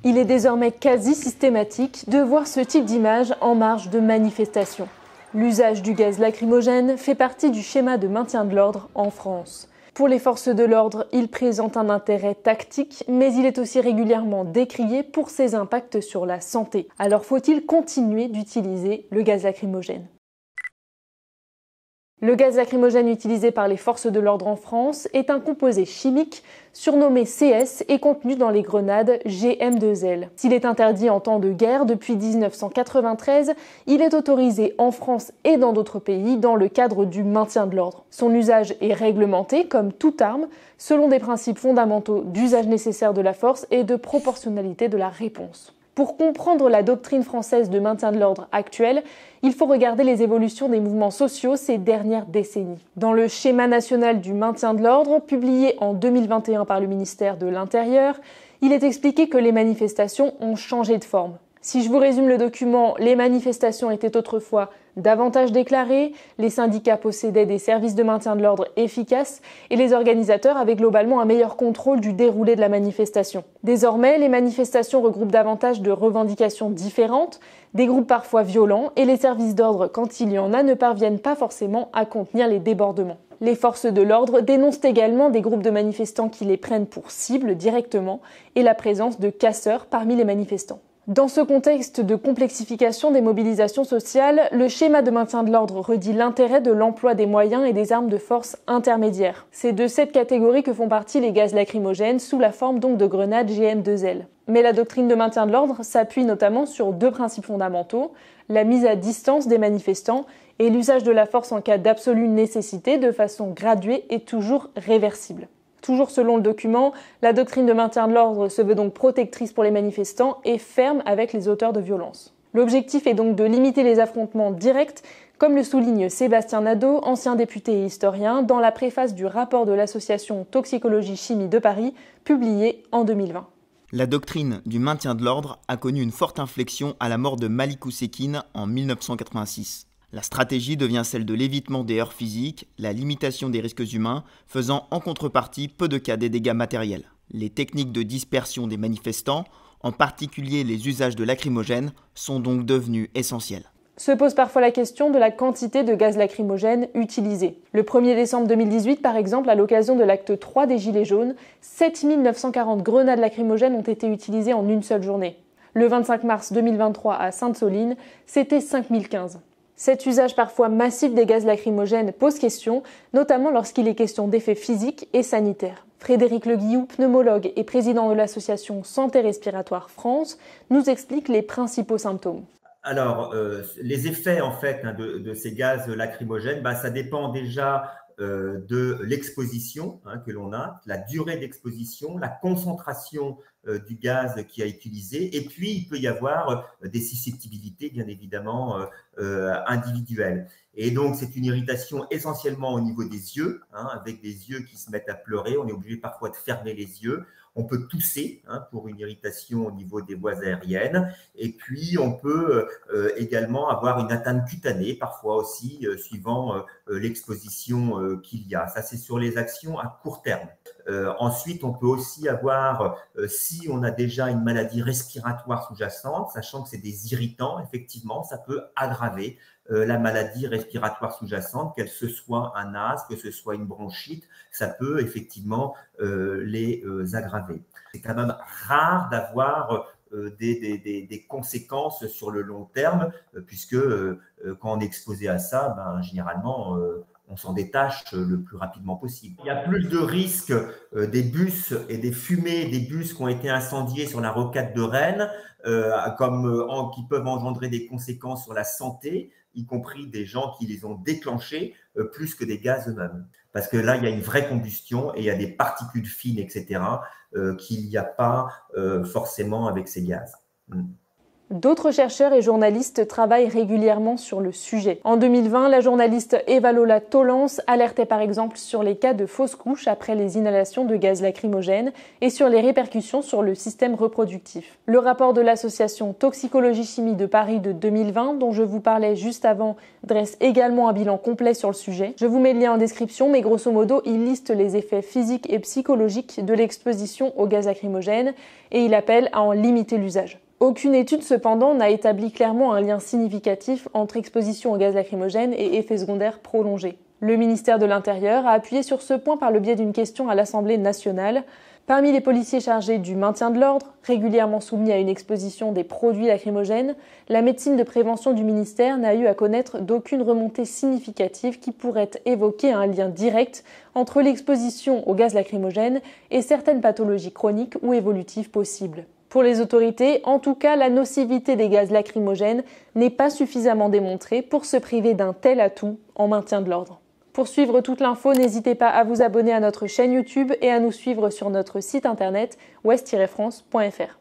Il est désormais quasi systématique de voir ce type d'image en marge de manifestations. L'usage du gaz lacrymogène fait partie du schéma de maintien de l'ordre en France. Pour les forces de l'ordre, il présente un intérêt tactique, mais il est aussi régulièrement décrié pour ses impacts sur la santé. Alors faut-il continuer d'utiliser le gaz lacrymogène ? Le gaz lacrymogène utilisé par les forces de l'ordre en France est un composé chimique surnommé CS et contenu dans les grenades GM2L. S'il est interdit en temps de guerre depuis 1993, il est autorisé en France et dans d'autres pays dans le cadre du maintien de l'ordre. Son usage est réglementé, comme toute arme, selon des principes fondamentaux d'usage nécessaire de la force et de proportionnalité de la réponse. Pour comprendre la doctrine française de maintien de l'ordre actuelle, il faut regarder les évolutions des mouvements sociaux ces dernières décennies. Dans le schéma national du maintien de l'ordre, publié en 2021 par le ministère de l'Intérieur, il est expliqué que les manifestations ont changé de forme. Si je vous résume le document, les manifestations étaient autrefois davantage déclarées, les syndicats possédaient des services de maintien de l'ordre efficaces et les organisateurs avaient globalement un meilleur contrôle du déroulé de la manifestation. Désormais, les manifestations regroupent davantage de revendications différentes, des groupes parfois violents et les services d'ordre, quand il y en a, ne parviennent pas forcément à contenir les débordements. Les forces de l'ordre dénoncent également des groupes de manifestants qui les prennent pour cible directement et la présence de casseurs parmi les manifestants. Dans ce contexte de complexification des mobilisations sociales, le schéma de maintien de l'ordre redit l'intérêt de l'emploi des moyens et des armes de force intermédiaires. C'est de cette catégorie que font partie les gaz lacrymogènes sous la forme donc de grenades GM2L. Mais la doctrine de maintien de l'ordre s'appuie notamment sur deux principes fondamentaux, la mise à distance des manifestants et l'usage de la force en cas d'absolue nécessité de façon graduée et toujours réversible. Toujours selon le document, la doctrine de maintien de l'ordre se veut donc protectrice pour les manifestants et ferme avec les auteurs de violences. L'objectif est donc de limiter les affrontements directs, comme le souligne Sébastien Nadeau, ancien député et historien, dans la préface du rapport de l'association Toxicologie-Chimie de Paris, publié en 2020. La doctrine du maintien de l'ordre a connu une forte inflexion à la mort de Malik Oussekine en 1986. La stratégie devient celle de l'évitement des heurts physiques, la limitation des risques humains, faisant en contrepartie peu de cas des dégâts matériels. Les techniques de dispersion des manifestants, en particulier les usages de lacrymogènes, sont donc devenues essentielles. Se pose parfois la question de la quantité de gaz lacrymogène utilisé. Le 1er décembre 2018, par exemple, à l'occasion de l'acte 3 des Gilets jaunes, 7 940 grenades lacrymogènes ont été utilisées en une seule journée. Le 25 mars 2023 à Sainte-Soline, c'était 5 015. Cet usage parfois massif des gaz lacrymogènes pose question, notamment lorsqu'il est question d'effets physiques et sanitaires. Frédéric Le Guillou, pneumologue et président de l'association Santé Respiratoire France, nous explique les principaux symptômes. Alors, les effets en fait de ces gaz lacrymogènes, ça dépend déjà de l'exposition que l'on a, la durée d'exposition, la concentration du gaz qui a utilisé, et puis il peut y avoir des susceptibilités bien évidemment individuelles. Et donc c'est une irritation essentiellement au niveau des yeux, avec des yeux qui se mettent à pleurer, on est obligé parfois de fermer les yeux. On peut tousser pour une irritation au niveau des voies aériennes, et puis on peut également avoir une atteinte cutanée, parfois aussi, suivant l'exposition qu'il y a. Ça, c'est sur les actions à court terme. Ensuite, on peut aussi avoir, si on a déjà une maladie respiratoire sous-jacente, sachant que c'est des irritants, effectivement, ça peut aggraver la maladie respiratoire sous-jacente, qu'elle ce soit un asthme, que ce soit une bronchite, ça peut effectivement les aggraver. C'est quand même rare d'avoir des conséquences sur le long terme, puisque quand on est exposé à ça, généralement, on s'en détache le plus rapidement possible. Il y a plus de risques des bus et des fumées des bus qui ont été incendiés sur la rocade de Rennes, qui peuvent engendrer des conséquences sur la santé, y compris des gens qui les ont déclenchés, plus que des gaz eux-mêmes. Parce que là, il y a une vraie combustion et il y a des particules fines, etc., qu'il n'y a pas forcément avec ces gaz. D'autres chercheurs et journalistes travaillent régulièrement sur le sujet. En 2020, la journaliste Eva-Lola Tollens alertait par exemple sur les cas de fausses couches après les inhalations de gaz lacrymogènes et sur les répercussions sur le système reproductif. Le rapport de l'association Toxicologie-Chimie de Paris de 2020, dont je vous parlais juste avant, dresse également un bilan complet sur le sujet. Je vous mets le lien en description, mais grosso modo, il liste les effets physiques et psychologiques de l'exposition au gaz lacrymogène et il appelle à en limiter l'usage. Aucune étude cependant n'a établi clairement un lien significatif entre exposition au gaz lacrymogène et effets secondaires prolongés. Le ministère de l'Intérieur a appuyé sur ce point par le biais d'une question à l'Assemblée nationale. Parmi les policiers chargés du maintien de l'ordre, régulièrement soumis à une exposition des produits lacrymogènes, la médecine de prévention du ministère n'a eu à connaître d'aucune remontée significative qui pourrait évoquer un lien direct entre l'exposition au gaz lacrymogène et certaines pathologies chroniques ou évolutives possibles. Pour les autorités, en tout cas, la nocivité des gaz lacrymogènes n'est pas suffisamment démontrée pour se priver d'un tel atout en maintien de l'ordre. Pour suivre toute l'info, n'hésitez pas à vous abonner à notre chaîne YouTube et à nous suivre sur notre site internet ouest-france.fr.